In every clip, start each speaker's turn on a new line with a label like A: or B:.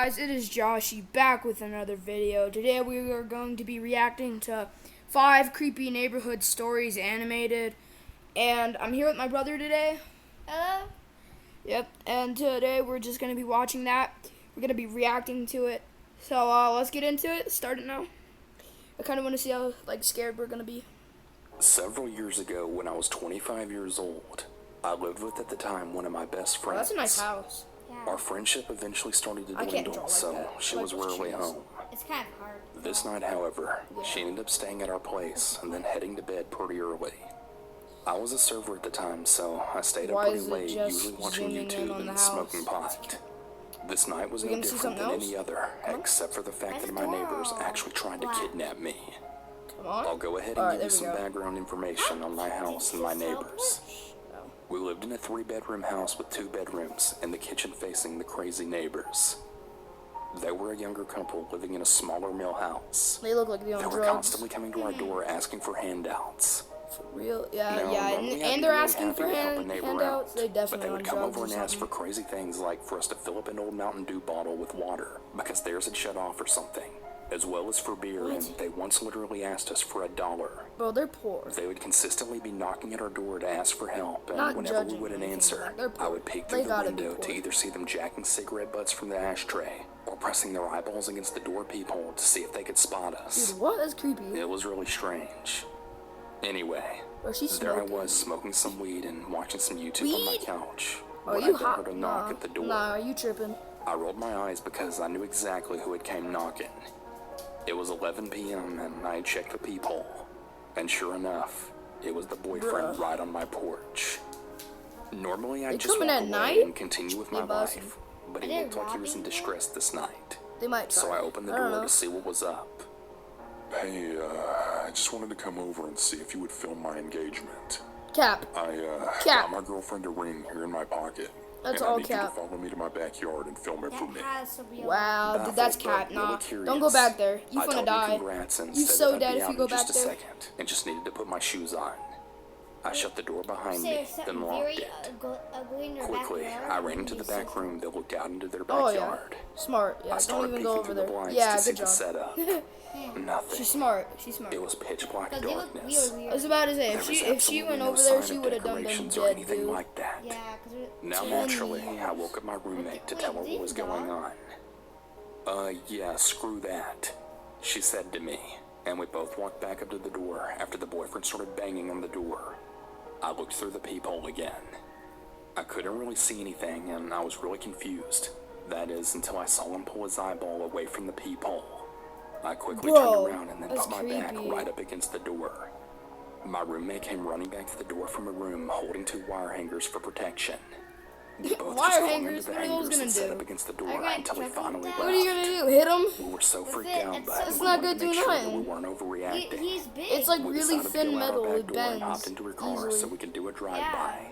A: guys, it is Joshy back with another video. Today we are going to be reacting to 5 creepy neighborhood stories animated. And I'm here with my brother today.
B: Hello?
A: Yep, and today we're just going to be watching that. We're going to be reacting to it. So let's get into it. Start it now. I kind of want to see how scared we're going to be.
C: Several years ago, when I was 25 years old, I lived with at the time one of my best friends.
A: Oh, that's a nice house.
B: Yeah.
C: Our friendship eventually started to
A: I can't draw
C: dwindle,
A: like
C: so
A: that.
C: she
A: Like
C: was
A: with
C: rarely
A: cheese.
C: home.
B: It's kind of hard.
C: This night, however,
A: Yeah.
C: she ended up staying at our place and then heading to bed pretty early. I was a server at the time, so I stayed up
A: Why
C: pretty
A: is it
C: late,
A: just
C: usually watching
A: zooming in
C: YouTube
A: on the
C: and smoking
A: house?
C: pot. This night was
A: We
C: no
A: gonna see
C: different than
A: something
C: any
A: else?
C: other,
A: Come on.
C: except for the fact
B: Why's
C: that
B: the
C: my neighbors
B: door
C: actually tried to
B: black?
C: kidnap me.
A: Come on.
C: I'll go ahead and
A: Alright,
C: give you
A: there we
C: some
A: go.
C: background information on my house and my neighbors. We lived in a 3-bedroom house with 2 bedrooms and the kitchen facing the crazy neighbors. They were a younger couple living in a smaller mill house.
A: They look like they
C: They
A: own
C: were
A: drugs.
C: constantly coming to our door asking for handouts.
A: For real? Yeah,
C: Now,
A: yeah.
C: normally I'd
A: And
C: be
A: they're
C: really
A: asking
C: happy
A: for
C: to help a neighbor
A: handouts.
C: out,
A: They
C: but
A: definitely
C: they
A: on
C: would come
A: drugs
C: over
A: or
C: and ask for
A: something.
C: crazy things like for us to fill up an old Mountain Dew bottle with water because theirs had shut off or something, as well as for beer, and they once literally asked us for $1.
A: Bro, they're poor.
C: They would consistently be knocking at our door to ask for help, and
A: Not
C: whenever we
A: judging
C: wouldn't
A: anything,
C: answer,
A: but they're poor.
C: I would peek
A: They
C: through the
A: gotta be
C: window to
A: poor.
C: either see them jacking cigarette butts from the ashtray or pressing their eyeballs against the door peephole to see if they could spot us.
A: Dude, what? That's creepy.
C: It was really strange. Anyway,
A: Bro, she's
C: there I
A: smoking.
C: was smoking some weed and watching some YouTube on my
A: Weed?
C: couch.
A: Oh,
C: when
A: you
C: I then
A: hot?
C: heard a knock at the door.
A: Nah, you tripping?
C: I rolled my eyes because I knew exactly who had came knocking. It was 11 p.m. and I checked the peephole, and sure enough, it was the boyfriend
A: Bruh.
C: right on my porch. Normally I'd
A: They
C: just
A: coming
C: walk
A: at
C: away
A: night?
C: and continue with my
A: They busting.
C: life, but he
B: Are they
C: looked like he was in
B: robbing you?
C: distress this night.
A: They might try.
C: So I opened the
A: I don't
C: door
A: know.
C: to see what was up.
D: Hey, I just wanted to come over and see if you would film my engagement.
A: Cap.
D: I
A: Cap.
D: got my girlfriend a ring here in my pocket.
A: That's
D: and
A: all
D: I need
A: cap.
D: you to follow me to my backyard and film it for
B: That
D: me.
B: has to be
A: Wow, dude, that's
C: Baffled,
A: cap.
C: but
A: Nah,
C: really curious,
A: don't go back there. You
C: I
A: finna
C: told
A: die.
C: him congrats and
A: You
C: said
A: so
C: that I'd
A: dead
C: be
A: if
C: out
A: you
C: in
A: go
C: just
A: back
C: a
A: there.
C: second and just needed to put my shoes on. I shut the door behind
B: There's
C: me,
B: something
C: then locked
B: very
C: it.
B: ugly in your
C: Quickly,
B: backyard.
C: I ran into the back room that looked out into their
A: Oh, yeah.
C: backyard.
A: Smart. Yeah,
C: I
A: don't
C: started
A: even
C: peeking
A: go over
C: through the
A: there.
C: blinds
A: Yeah,
C: to see
A: good
C: the
A: job.
C: setup. Nothing.
A: She's smart. She's smart.
C: It was pitch black
B: Because they look
C: darkness.
B: weird.
A: I was about to say,
C: There
A: if
C: was
A: she went
C: absolutely no
A: over there,
C: sign
A: she
C: of
A: would have done them
C: decorations or
A: dead,
C: anything
A: dude.
C: like that.
B: Yeah, because
C: Now, naturally, I woke up my roommate to tell her what was going on. Yeah, screw that, she said to me, and we both walked back up to the door after the boyfriend started banging on the door. I looked through the peephole again. I couldn't really see anything, and I was really confused. That is, until I saw him pull his eyeball away from the peephole. I quickly
A: Bro,
C: turned around and then
A: that's
C: put my back
A: creepy.
C: right up against the door. My roommate came running back to the door from a room holding 2 wire hangers for protection. We both
A: Wire
C: just hung
A: hangers?
C: into the
A: What are those
C: hangers
A: gonna
C: and sat
A: do?
C: up against the
B: Are
C: door
B: you gonna
C: until he
B: trick him
C: finally
B: with
C: left.
B: that?
A: What are you gonna do? Hit him?
C: We were so freaked
B: it-
C: out,
B: it's
C: but
B: so-
C: we
B: It's
A: not
C: wanted
A: gonna
C: to make
A: do
C: sure that
A: nothing.
C: we weren't overreacting.
B: He's big.
A: It's like
C: We
A: really
C: decided to
A: thin
C: go out our
A: metal.
C: back
A: It
C: door and
A: bends
C: hopped into her car so
A: easily.
C: we could do a drive-by.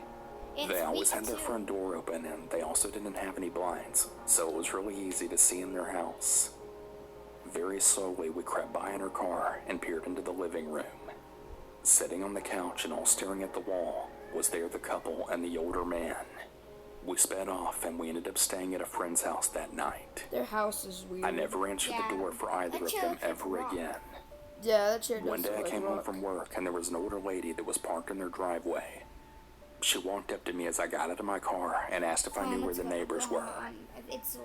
B: It's
C: They always
B: weak,
C: had their
B: too.
C: front door open, and they also didn't have any blinds, so it was really easy to see in their house. Very slowly, we crept by in her car and peered into the living room. Sitting on the couch and all staring at the wall was there the couple and the older man. We sped off, and we ended up staying at a friend's house that night.
A: Their house is weird.
C: I never answered
B: Yeah.
C: the door for either
B: That
C: of
B: chair
C: them
B: looks like
C: ever
B: rock.
C: again.
A: Yeah, that chair does
C: One day
A: look
C: I
A: like
C: came
A: a
C: home
A: rock.
C: from work, and there was an older lady that was parked in their driveway. She walked up to me as I got out of my car and asked if I knew where the neighbors were.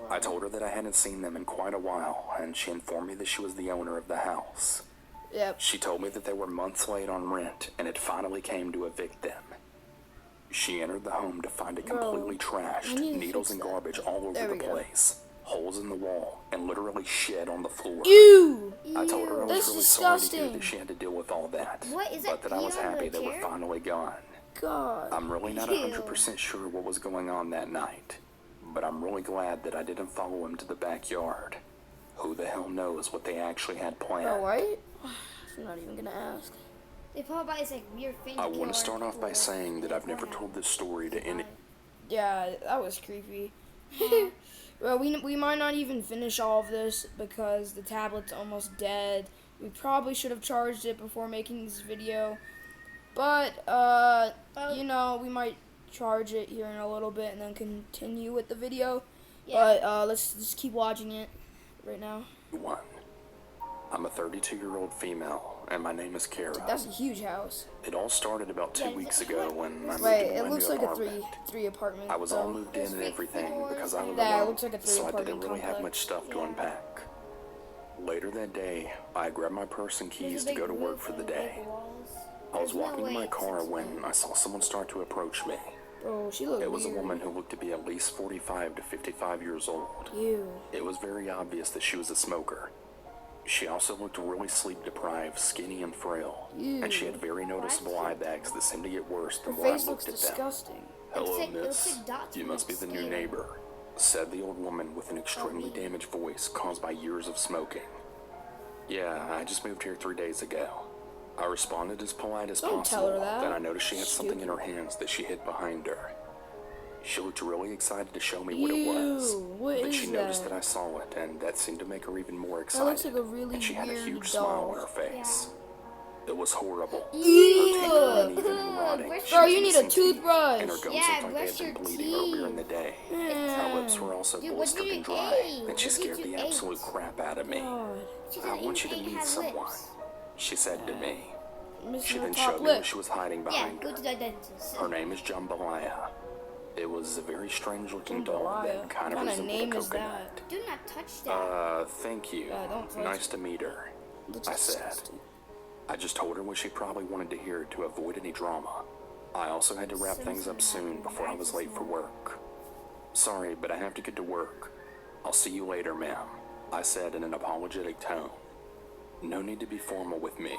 C: I told her that I hadn't seen them in quite a while, and she informed me that she was the owner of the house.
A: Yep.
C: She told me that they were months late on rent, and it finally came to evict them. She entered the home to find it
A: Bro,
C: completely trashed,
A: I need to
C: needles
A: fix
C: and
A: that.
C: garbage all over
A: There
C: the
A: we go.
C: place, holes in the wall, and literally shit on the floor.
A: Ew!
C: I told her I was
A: That's
C: really sorry to
A: disgusting.
C: hear that she had to deal with all that,
B: What, is
C: but
B: that
C: that I was
B: pee on
C: happy
B: the
C: they were
B: chair?
C: finally gone.
A: God.
C: I'm really not
B: Ew.
C: 100% sure what was going on that night, but I'm really glad that I didn't follow him to the backyard. Who the hell knows what they actually had planned?
A: Bro, right? I'm not even gonna ask.
B: They probably it's like weird thing.
C: I want to start off by saying that I've never told this story to any.
A: Yeah, that was creepy. Well, we might not even finish all of this because the tablet's almost dead. We probably should have charged it before making this video. But, you know, we might charge it here in a little bit and then continue with the video.
B: Yeah.
A: But let's just keep watching it right now.
C: One. I'm a 32-year-old female, and my name is Kara.
A: That's a huge house.
C: It all started about 2
B: Yeah,
C: weeks ago when I moved
A: Wait,
C: into
A: it
C: my
A: looks
C: new
A: like a
C: apartment.
A: three apartment.
C: I was all moved in and everything because I was
A: Yeah, it
C: alone,
A: looks like a
C: so I didn't
A: three-apartment
C: really have
A: complex.
C: much stuff to
B: Yeah.
C: unpack. Later that day, I grabbed my purse and keys to go to work for the day. I was walking to my car when I saw someone start to approach me.
A: Bro, she looked
C: It was a
A: weird.
C: woman who looked to be at least 45 to 55 years old.
A: Ew.
C: It was very obvious that she was a smoker. She also looked really sleep-deprived, skinny, and frail. And she had very noticeable eye bags that seemed to get worse
A: Her
C: the more I
A: face looks
C: looked at them.
A: disgusting.
C: Hello,
B: It looks
C: miss.
B: like dots
C: You
B: on
C: must be
B: its
C: the new
B: skin.
C: neighbor, said the old woman with an extremely damaged voice caused by years of smoking. Yeah, I just moved here 3 days ago. I responded as polite as
A: Don't tell her
C: possible.
A: that.
C: Then I noticed she had something in her hands that she hid behind her. She looked really excited to show me what it was.
A: Ew, what
C: But
A: is
C: she noticed
A: that?
C: that I saw it, and that seemed to make her even more
A: That
C: excited.
A: looks like a really
C: and she had a
A: weird
C: huge
A: doll.
C: smile on her face. It was horrible. Her teeth
A: Ew.
C: were uneven and rotting.
B: Brush
C: She
A: Bro,
C: was
A: you need a
C: missing teeth,
A: toothbrush.
C: and her gums
B: Yeah,
C: looked like they
B: brush
C: had been
B: your
C: bleeding earlier in the day. Her lips were also
B: Dude, what
C: blistering
B: did you
C: and dry,
B: eat?
C: and she
B: What
C: scared
B: did you
C: the absolute
B: eat?
C: crap out of me.
A: God.
C: I want you to meet someone, she said to me. She
A: Missing her
C: then
A: top
C: showed me what
A: lip.
C: she was hiding
B: Yeah,
C: behind
B: go
C: her.
B: to the dentist.
C: Her name is Jambalaya. It was a very strange looking doll
A: Jambalaya?
C: that kind
A: What
C: of
A: kind of
C: resembled
A: name
C: a
A: is
C: coconut.
B: Do not touch that.
C: Thank you.
A: Yeah, don't touch
C: Nice to meet her,
A: Looks
C: I said.
A: disgusting.
C: I just told her what she probably wanted to hear to avoid any drama. I also had to wrap things up soon before I was late for work. Sorry, but I have to get to work. I'll see you later, ma'am, I said in an apologetic tone. No need to be formal with me.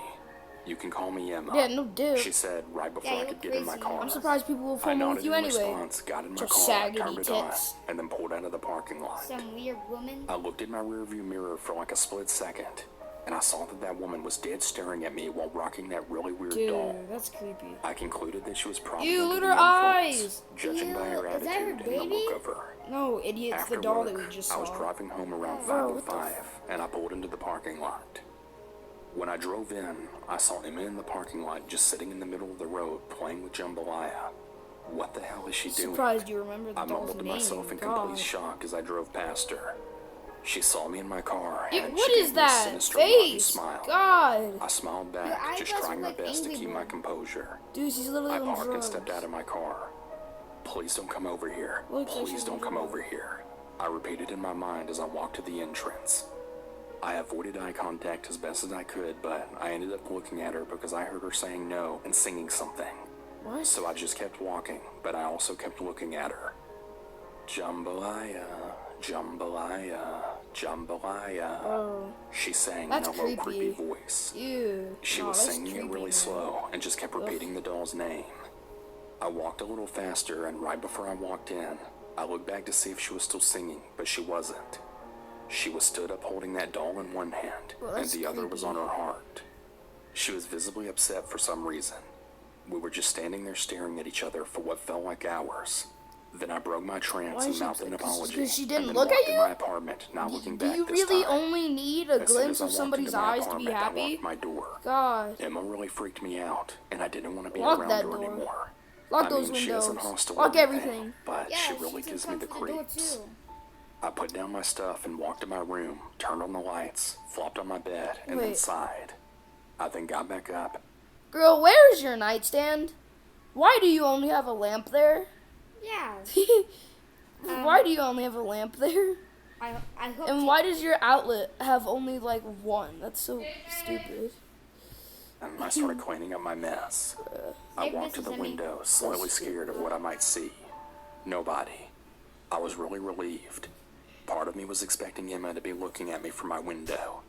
C: You can call me Emma,
A: Yeah, no dip.
C: she said right before
B: Yeah,
C: I
B: you
C: could
B: look
C: get in my
B: crazy.
C: car.
A: I'm surprised people will
C: I
A: formal
C: nodded
A: with you
C: in
A: anyway.
C: response, got in my
A: Your
C: car,
A: saggy
C: turned it on,
A: tits.
C: and then pulled out of the parking lot.
B: Some weird woman.
C: I looked in my rearview mirror for like a split second, and I saw that that woman was dead staring at me while rocking that really weird doll.
A: Dude, that's creepy.
C: I concluded that she was probably
A: Ew,
C: under
A: look
C: the
A: at her
C: influence,
A: eyes.
C: judging by her
B: Ew, is that her
C: attitude and the
B: baby?
C: look of her.
A: No, idiot, it's
C: After
A: the doll
C: work,
A: that we just
C: I was
A: saw.
C: driving home around
A: Bro, what the
C: 5:05, and I pulled into the parking lot. When I drove in, I saw Emma in the parking lot just sitting in the middle of the road playing with Jambalaya. What the hell is she doing?
A: Surprised you remember the
C: I
A: doll's
C: mumbled to
A: name.
C: myself in
A: God.
C: complete shock as I drove past her. She saw me in my car,
A: Dude,
C: and
A: what
C: she
A: is
C: gave me a
A: that
C: sinister rotten
A: face?
C: smile.
A: God.
C: I smiled
B: Your
C: back, just
B: eyebrows
C: trying my
B: look like
C: best to
B: angry
C: keep my
B: ones.
C: composure.
A: Dude, she's literally
C: I
A: on
C: parked and
A: drugs.
C: stepped out of my car. Please don't come over here.
A: Looks like
C: Please
A: she's
C: don't
A: on
C: come
A: drugs.
C: over here. I repeated in my mind as I walked to the entrance. I avoided eye contact as best as I could, but I ended up looking at her because I heard her saying no and singing something.
A: What?
C: So I just kept walking, but I also kept looking at her. Jambalaya, jambalaya, jambalaya.
A: Bro.
C: She sang
A: That's
C: in a low, creepy
A: creepy.
C: voice.
A: Ew.
C: She
A: No,
C: was
A: that's
C: singing it
A: creepy,
C: really
A: man.
C: slow and just kept repeating the doll's name. I walked a little faster, and right before I walked in, I looked back to see if she was still singing, but she wasn't. She was stood up holding that doll in one hand,
A: Well,
C: and
A: that's
C: the other was on
A: creepy.
C: her heart. She was visibly upset for some reason. We were just standing there staring at each other for what felt like hours. Then I broke my trance
A: Why
C: and
A: is she
C: mouthed an
A: upset? 'Cause
C: apology,
A: she didn't
C: and then
A: look at
C: walked in
A: you?
C: my apartment, not looking
A: Do
C: back
A: you
C: this
A: really
C: time.
A: only need a
C: As soon
A: glimpse
C: as I
A: of
C: walked
A: somebody's
C: into my
A: eyes to be
C: apartment, I
A: happy?
C: locked my door.
A: God.
C: Emma really freaked me out, and I didn't want to be
A: Lock
C: around
A: that
C: her
A: door.
C: anymore.
A: Lock
C: I
A: those
C: mean, she isn't
A: windows.
C: hostile
A: Lock
C: or anything,
A: everything.
C: but
B: Yeah,
C: she really
B: she's
C: gives me the
B: uncomfortable with the door,
C: creeps.
B: too.
C: I put down my stuff and walked to my room, turned on the lights, flopped on my bed, and then
A: Wait.
C: sighed. I then got back up.
A: Girl, where's your nightstand? Why do you only have a lamp there?
B: Yeah.
A: Why do you only have a lamp there?
B: I hope.
A: And why does your outlet have only like one? That's so stupid.
C: And I started cleaning up my mess. I
B: Hey,
C: walked to the
B: Mrs. Emmy.
C: window, slightly scared of what I might see. Nobody. I was really relieved. Part of me was expecting Emma to be looking at me from my window.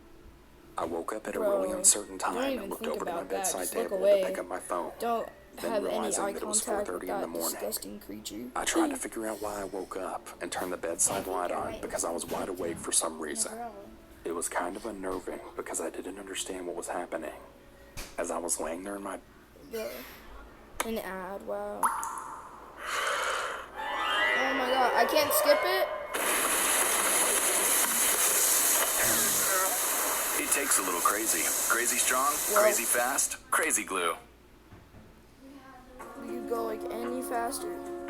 C: I woke up at a really
A: Bro,
C: uncertain
A: don't
C: time
A: even
C: and looked
A: think
C: over to my
A: about that.
C: bedside
A: Just look
C: table
A: away.
C: to pick up my phone.
A: Don't
C: Then
A: have any
C: realizing
A: eye
C: that it was
A: contact with
C: 4:30 in the
A: that
C: morning.
A: disgusting creature.
C: I tried to figure out why I woke up and turned the bedside light on because I was wide awake for some reason. It was kind of unnerving because I didn't understand what was happening. As I was laying there in my
A: Bro. An ad, wow. Oh my god, I can't skip it?
E: It takes a little crazy. Crazy strong,
A: Well-
E: crazy fast, crazy glue.
A: You could go like any faster.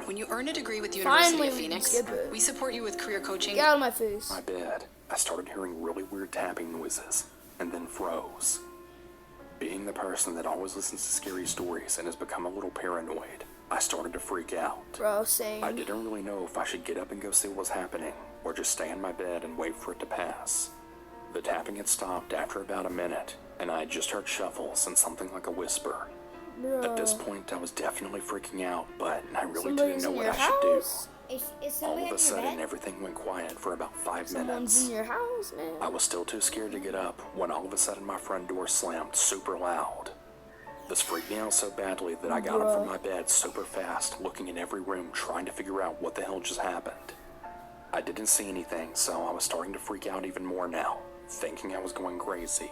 F: When you earn a degree with the University
A: Finally,
F: of
A: we can
F: Phoenix,
A: skip it.
F: we support you with career coaching.
A: Get out of my face.
C: My bed, I started hearing really weird tapping noises, and then froze. Being the person that always listens to scary stories and has become a little paranoid, I started to freak out.
A: Bro, same.
C: I didn't really know if I should get up and go see what was happening, or just stay in my bed and wait for it to pass. The tapping had stopped after about a minute, and I had just heard shuffles and something like a whisper.
A: Bro.
C: At this point, I was definitely freaking out, but I really
A: Somebody's
C: didn't know
A: in
C: what
A: your
C: I should do.
A: house?
B: Is
C: All
B: somebody
C: of
B: in
C: a
B: your
C: sudden,
B: bed?
C: everything went quiet for about 5
A: Someone's
C: minutes.
A: in your house, man.
C: I was still too scared to get up when all of a sudden my front door slammed super loud. This freaked me out so badly that I got up from my bed super fast, looking in every room trying to figure out what the hell just happened. I didn't see anything, so I was starting to freak out even more now, thinking I was going crazy.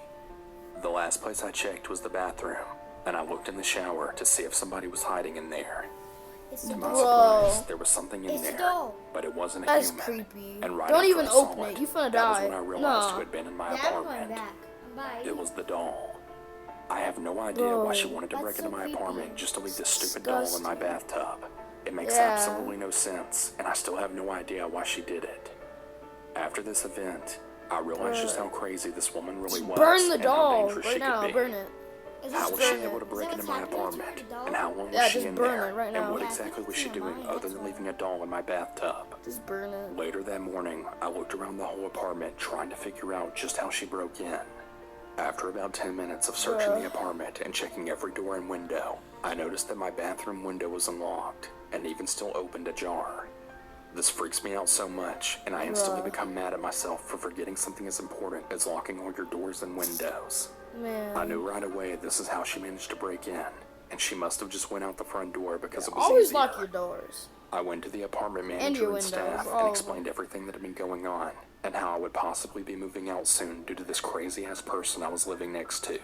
C: The last place I checked was the bathroom, and I looked in the shower to see if somebody was hiding in there.
B: It's
C: To
B: a
C: my
B: doll.
C: surprise, there was something in
B: It's a
C: there,
B: doll.
C: but it wasn't a
A: That's
C: human.
A: creepy.
C: And right
A: Don't
C: after
A: even
C: I saw
A: open it.
C: it,
A: You finna
C: that was
A: die.
C: when I realized
A: Nah.
C: who had been in my
B: Yeah, I'm going
C: apartment.
B: back. Bye.
C: It was the doll. I have no idea
A: Bro,
C: why she wanted to
B: that's
C: break into
B: so
C: my
B: creepy.
C: apartment just to leave this stupid doll in my
A: Disgusting.
C: bathtub. It makes
A: Yeah.
C: absolutely no sense, and I still have no idea why she did it. After this event, I realized just how crazy this woman really was.
A: Burn the
C: and how
A: doll
C: dangerous
A: right
C: she
A: now.
C: could be.
A: Burn it.
B: Is
C: How
B: this
C: was she
A: burn
C: able
A: it.
C: to
B: Is
C: break
B: that
C: into
B: what's
C: my
B: happening to
C: apartment?
B: the doll?
C: And how long
A: Yeah,
C: was she
A: just
C: in
A: burn
C: there?
A: it right
C: And
A: now.
C: what
B: Yeah,
C: exactly was
B: it's
C: she
B: in
C: doing
B: mine,
C: other
B: that's
C: than
B: why.
C: leaving a doll in my bathtub?
A: Just burn it.
C: Later that morning, I looked around the whole apartment trying to figure out just how she broke in. After about 10 minutes of searching the apartment and checking every door and window, I noticed that my bathroom window was unlocked and even still opened ajar. This freaks me out so much, and I instantly become mad at myself for forgetting something as important as locking all your doors and windows.
A: Man.
C: I knew right away this is how she managed to break in, and she must have just went out the front door because it was
A: Always
C: easier.
A: lock your doors.
C: I went to the apartment
A: And
C: manager
A: your
C: and
A: windows,
C: staff
A: all
C: and
A: of
C: explained everything that had been going on and how I would possibly be moving out soon due to this crazy-ass person I was living next to.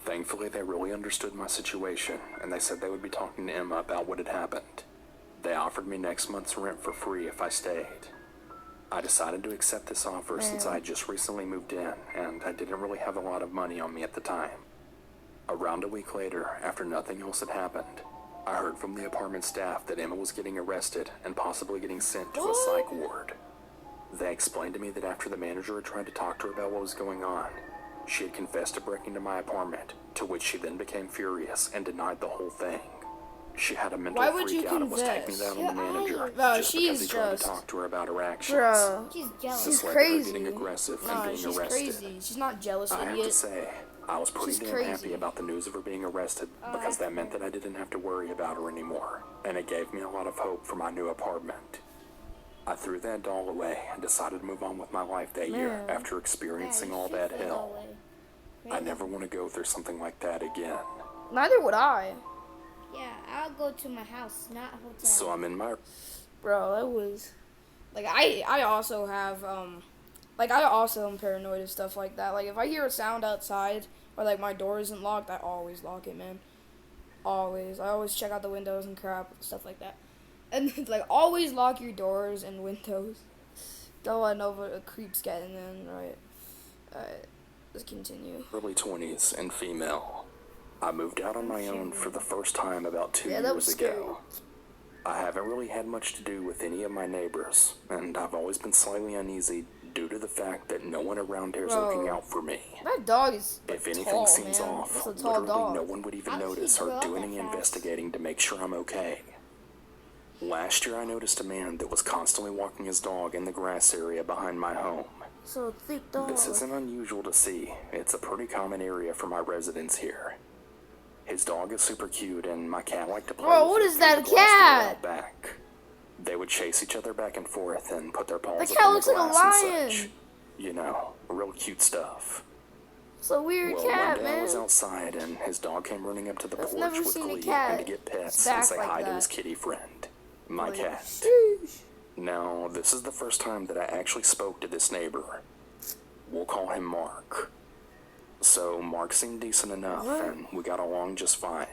C: Thankfully, they really understood my situation, and they said they would be talking to Emma about what had happened. They offered me next month's rent for free if I stayed. I decided to accept this offer since I had just recently moved in, and I didn't really have a lot of money on me at the time. Around a week later, after nothing else had happened, I heard from the apartment staff that Emma was getting arrested and possibly getting sent to a psych ward. They explained to me that after the manager had tried to talk to her about what was going on, she had confessed to breaking into my apartment, to which she then became furious and denied the whole thing. She had a mental
A: Why would
C: freak
A: you
C: out and was taking
A: confess?
C: it out on the manager
A: Bro,
C: just
A: she's
C: because he tried
A: just-
C: to talk to her about her actions.
A: Bro.
B: She's jealous.
A: She's
C: This led to her
A: crazy.
C: getting aggressive and
A: Nah,
C: being
A: she's
C: arrested.
A: crazy. She's not jealous,
C: I have to
A: idiot.
C: say, I was pretty
A: She's
C: damn
A: crazy.
C: happy about the news of her being arrested because that meant that I didn't have to worry about her anymore, and it gave me a lot of hope for my new apartment. I threw that doll away and decided to move on with my life that year
A: Man.
C: after
B: Yeah,
C: experiencing
B: you
C: all
B: should
C: that
B: throw
C: hell.
B: it away.
C: I never want to go through something like that again.
A: Neither would I.
B: Yeah, I'll go to my house, not hotel.
C: So I'm in my
A: Bro, that was like I also have like I also am paranoid of stuff like that. Like if I hear a sound outside or like my door isn't locked, I always lock it, man. Always. I always check out the windows and crap, stuff like that. And like always lock your doors and windows. Don't let no creeps getting in, right? Alright, let's continue.
C: early 20s and female. I moved out on my own for the first time about 2
A: Yeah, that
C: years
A: was
C: ago. I haven't really had much to do with any of my neighbors, and I've always been slightly uneasy due to the fact that no one around here is
A: Bro.
C: looking out for me.
A: That dog is like,
C: If anything
A: tall,
C: seems
A: man.
C: off,
A: That's a tall
C: literally
A: dog.
C: no one would even
B: How did he
C: notice
B: grow
C: or
B: up
C: do
B: that
C: any
B: fast?
C: investigating to make sure I'm okay. Last year I noticed a man that was constantly walking his dog in the grass area behind my home.
A: So thick dog.
C: This isn't unusual to see. It's a pretty common area for my residents here. His dog is super cute, and my cat liked to play
A: Bro,
C: with
A: what
C: it
A: is
C: through
A: that
C: the glass door
A: cat?
C: out back. They would chase each other back and forth and put their paws
A: That
C: up
A: cat
C: on the
A: looks like a
C: glass and
A: lion.
C: such. You know, real cute stuff.
A: It's a weird
C: Well,
A: cat,
C: one day I
A: man.
C: was outside, and his dog came running up to the
A: I've
C: porch
A: never
C: with
A: seen a
C: glee
A: cat
C: and to get pets
A: back
C: and say
A: like
C: hi to
A: that.
C: his kitty friend, my
A: Like,
C: cat.
A: sheesh.
C: Now, this is the first time that I actually spoke to this neighbor. We'll call him Mark. So, Mark seemed decent enough,
A: What?
C: and we got along just fine.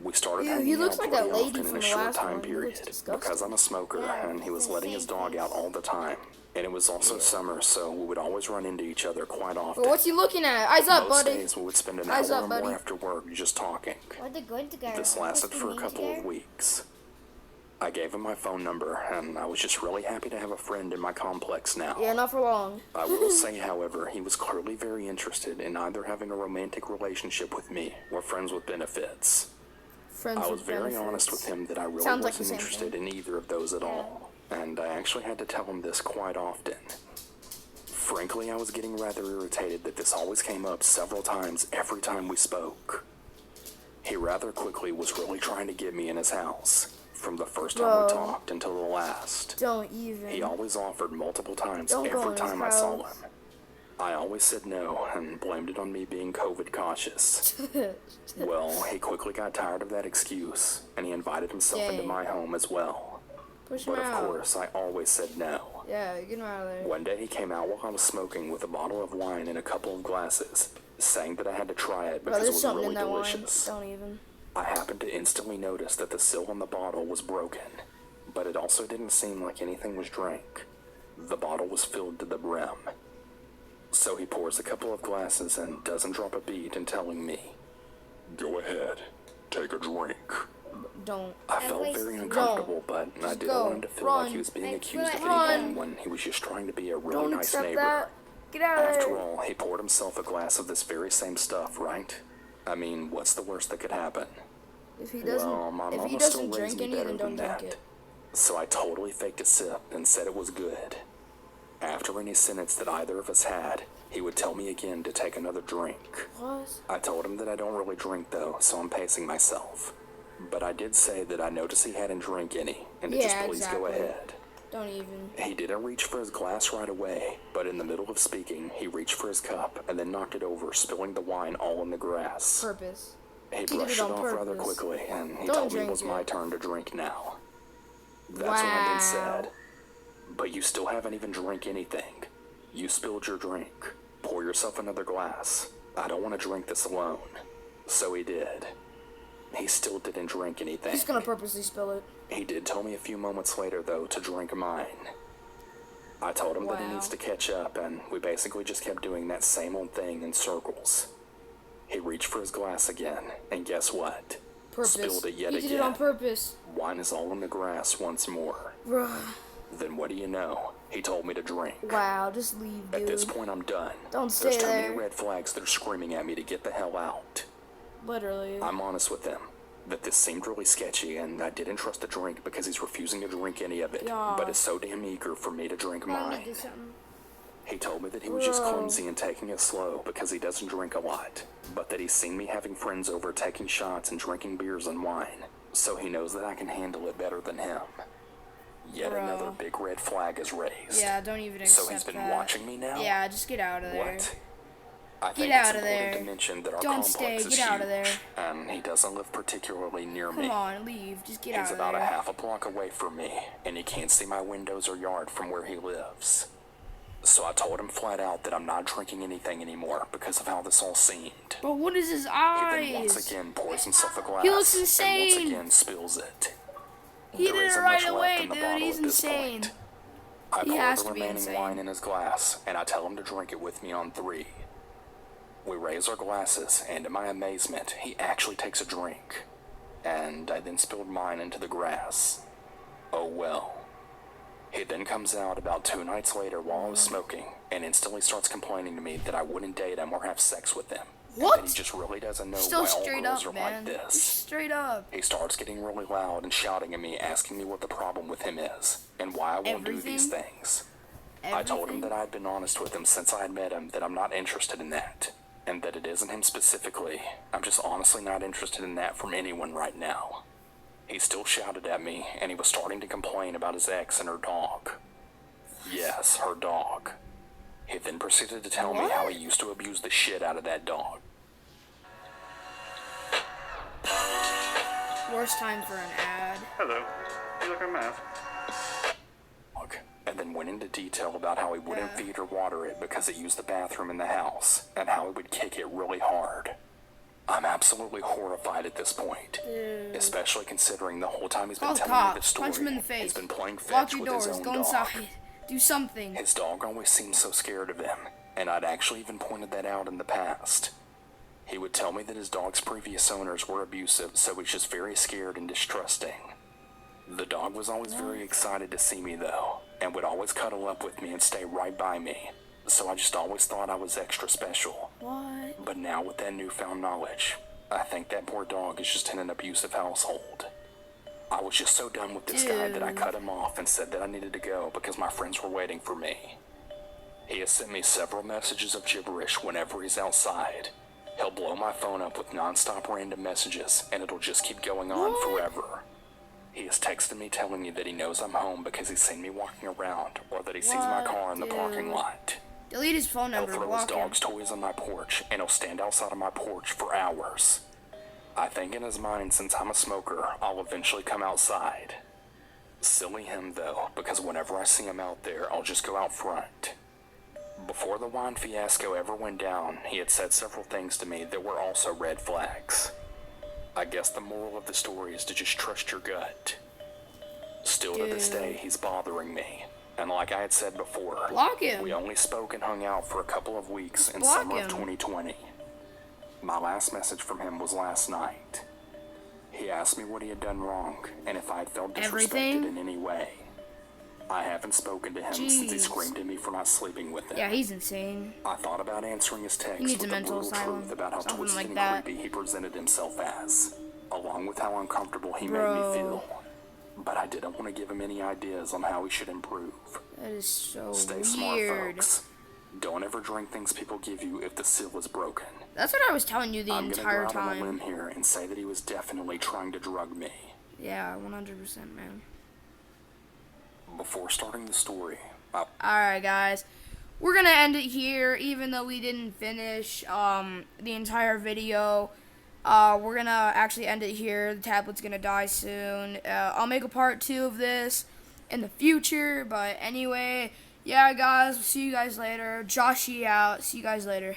C: We started
A: Ew,
C: hanging
A: he looks
C: out
A: like
C: pretty
A: that lady
C: often
A: from
C: in a
A: the
C: short
A: last
C: time
A: one. He looks
C: period
A: disgusting.
C: because I'm a smoker,
B: Yeah,
C: and he was
B: it's the
C: letting his
B: same
C: dog
B: face.
C: out all the time. And it was also summer, so we would always run into each other quite often.
A: Bro, what's he looking at? Eyes up,
C: Most
A: buddy.
C: days we would spend an
A: Eyes
C: hour
A: up,
C: or
A: buddy.
C: more after work just talking.
B: Why are they going together?
C: This
B: Are they
C: lasted for a
B: supposed to be
C: couple of
B: together?
C: weeks. I gave him my phone number, and I was just really happy to have a friend in my complex now.
A: Yeah, not for long.
C: I will say, however, he was clearly very interested in either having a romantic relationship with me or friends with benefits.
A: Friends
C: I was
A: with
C: very
A: benefits.
C: honest with him that I really
A: Sounds like the
C: wasn't
A: same
C: interested
A: thing.
C: in either of those at all, and I actually had to tell him this quite often. Frankly, I was getting rather irritated that this always came up several times every time we spoke. He rather quickly was really trying to get me in his house, from the first time we
A: Bro.
C: talked until the last.
A: Don't even.
C: He always offered multiple times
A: Don't go in
C: every
A: his
C: time I saw
A: house.
C: him. I always said no and blamed it on me being COVID cautious. Well, he quickly got tired of that excuse, and he invited himself into
A: Dang.
C: my home as well.
A: Push him
C: But of
A: out.
C: course, I always said no.
A: Yeah, get him out of there.
C: One day he came out while I was smoking with a bottle of wine and a couple of glasses, saying that I had to try it
A: Bro,
C: because it
A: there's
C: was
A: something
C: really
A: in that
C: delicious.
A: wine. Don't even.
C: I happened to instantly notice that the seal on the bottle was broken, but it also didn't seem like anything was drank. The bottle was filled to the brim. So he pours a couple of glasses and doesn't drop a beat in telling me,
D: Go ahead, take a drink.
A: Don't.
C: I felt
B: wasted
C: very
B: no.
C: uncomfortable, but I
A: Just
C: didn't
A: go.
C: want him to feel
A: Run.
C: like he was being
B: Like,
C: accused of
B: run.
C: anything when he was just trying to be a really
A: Don't
C: nice
A: accept
C: neighbor.
A: that. Get out of
C: After
A: there.
C: all, he poured himself a glass of this very same stuff, right? I mean, what's the worst that could happen?
A: If he doesn't,
C: Well, my
A: if he
C: mama
A: doesn't
C: still raised
A: drink
C: me
A: any,
C: better
A: then
C: than
A: don't drink
C: that.
A: it.
C: So I totally faked a sip and said it was good. After any sentence that either of us had, he would tell me again to take another drink.
A: What?
C: I told him that I don't really drink though, so I'm pacing myself. But I did say that I noticed he hadn't drank any, and to just
A: Yeah,
C: please go
A: exactly.
C: ahead.
A: Don't even.
C: He didn't reach for his glass right away, but in the middle of speaking, he reached for his cup and then knocked it over, spilling the wine all in the grass.
A: Purpose.
C: He
A: did
C: brushed
A: it
C: it
A: on
C: off rather
A: purpose.
C: quickly, and he
A: Don't
C: told me it
A: drink
C: was my
A: it.
C: turn to drink now. That's when I then said, but you still haven't even drank anything. You spilled your drink. Pour yourself another glass. I don't want to drink this alone. So he did. He still didn't drink anything.
A: He's gonna purposely spill it.
C: He did tell me a few moments later, though, to drink mine. I told him that he
A: Wow.
C: needs to catch up, and we basically just kept doing that same old thing in circles. He reached for his glass again, and guess what?
A: Purpose.
C: Spilled it yet
A: he
C: again.
A: did it on purpose.
C: Wine is all in the grass once more.
A: Bruh.
C: Then what do you know? He told me to drink.
A: Wow, just leave,
C: At this
A: dude.
C: point, I'm done.
A: Don't
C: There's
A: stay
C: too
A: there.
C: many red flags that are screaming at me to get the hell out.
A: Literally.
C: I'm honest with him that this seemed really sketchy, and I didn't trust the drink because he's refusing to drink any of it,
A: Yeah.
C: but is so damn eager for me to drink
B: Let me
C: mine.
B: do something.
C: He told me that he was just
A: Bro.
C: clumsy and taking it slow because he doesn't drink a lot, but that he's seen me having friends over taking shots and drinking beers and wine, so he knows that I can handle it better than him. Yet
A: Bro.
C: another big red flag is raised.
A: Yeah, don't even accept
C: So he's been
A: that.
C: watching me now?
A: Yeah, just get out of there.
C: What? I
A: Get
C: think
A: out
C: it's
A: of
C: important
A: there.
C: to mention that our
A: Don't
C: complex
A: stay.
C: is
A: Get out of
C: huge,
A: there.
C: and he doesn't live particularly near me.
A: Come on, leave. Just get
C: He's
A: out of
C: about
A: there.
C: a half a block away from me, and he can't see my windows or yard from where he lives. So I told him flat out that I'm not drinking anything anymore because of how this all seemed.
A: But what is his
C: He
A: eyes?
C: then once again pours himself a glass.
A: He looks
C: And once
A: insane.
C: again spills it.
A: He
C: There
A: did it
C: isn't
A: right
C: much left
A: away,
C: in the
A: dude.
C: bottle
A: He's
C: at this
A: insane.
C: point. I
A: He
C: pour
A: has
C: the
A: to be
C: remaining
A: insane.
C: wine in his glass, and I tell him to drink it with me on 3. We raise our glasses, and to my amazement, he actually takes a drink. And I then spilled mine into the grass. Oh well. He then comes out about 2 nights later while I was smoking, and instantly starts complaining to me that I wouldn't date him or have sex with him.
A: What?
C: And that he just really doesn't know
A: Still
C: why all
A: straight
C: girls
A: up,
C: are
A: man.
C: like
A: Just
C: this.
A: straight up.
C: He starts getting really loud and shouting at me, asking me what the problem with him is, and why I won't do these
A: Everything?
C: things. I told him that I'd been honest with him since I had met him, that I'm not interested in that, and that it isn't him specifically. I'm just honestly not interested in that from anyone right now. He still shouted at me, and he was starting to complain about his ex and her dog. Yes, her dog. He then proceeded to tell me how he used to abuse the shit out of that dog.
A: Worst time for an ad.
G: Hello. You look a mess.
C: And then went into detail about how he wouldn't feed or water it because it used the bathroom in the house, and how he would kick it really hard. I'm absolutely horrified at this point, especially considering the whole time he's been
A: Call the
C: telling me
A: cops.
C: this story,
A: Punch him in the face.
C: he's been playing
A: Lock
C: fetch
A: your
C: with his
A: doors.
C: own
A: Go
C: dog.
A: inside. Do something.
C: His dog always seemed so scared of him, and I'd actually even pointed that out in the past. He would tell me that his dog's previous owners were abusive, so he's just very scared and distrusting. The dog was always very excited to see me, though, and would always cuddle up with me and stay right by me. So I just always thought I was extra special.
A: What?
C: But now with that newfound knowledge, I think that poor dog is just in an abusive household. I was just so done with this guy that I cut him off and said that I needed to go because my friends were waiting for me. He has sent me several messages of gibberish whenever he's outside. He'll blow my phone up with non-stop random messages, and it'll just keep going on forever. He has texted me telling me that he knows I'm home because he's seen me walking around, or that he sees my car in the parking lot.
A: Delete his phone
C: He'll
A: number.
C: throw his
A: Block him.
C: dog's toys on my porch, and he'll stand outside of my porch for hours. I think in his mind, since I'm a smoker, I'll eventually come outside. Silly him, though, because whenever I see him out there, I'll just go out front. Before the wine fiasco ever went down, he had said several things to me that were also red flags. I guess the moral of the story is to just trust your gut. Still to this day, he's bothering me. And like I had said before,
A: Block him.
C: we only spoke and hung out for a couple of weeks in
A: block
C: summer
A: him.
C: of 2020. My last message from him was last night. He asked me what he had done wrong, and if I had felt disrespected
A: Everything?
C: in any way. I haven't spoken to him since he
A: Jeez.
C: screamed at me for not sleeping with him.
A: Yeah, he's insane.
C: I thought about answering his text
A: needs
C: with
A: a
C: the
A: mental
C: brutal
A: asylum,
C: truth about how
A: something
C: twisted
A: like
C: and
A: that.
C: creepy he presented himself as, along with how uncomfortable he made
A: Bro.
C: me feel. But I didn't want to give him any ideas on how he should improve.
A: That is so
C: Stay smart,
A: weird.
C: folks. Don't ever drink things people give you if the seal is broken.
A: That's what I was telling you the
C: I'm gonna
A: entire
C: go out on a
A: time.
C: limb here and say that he was definitely trying to drug me.
A: Yeah, 100%, man.
C: Before starting the story,
A: Alright, guys. We're gonna end it here, even though we didn't finish the entire video. We're gonna actually end it here. The tablet's gonna die soon. I'll make a part 2 of this in the future, but anyway, yeah, guys, we'll see you guys later. Joshy out. See you guys later.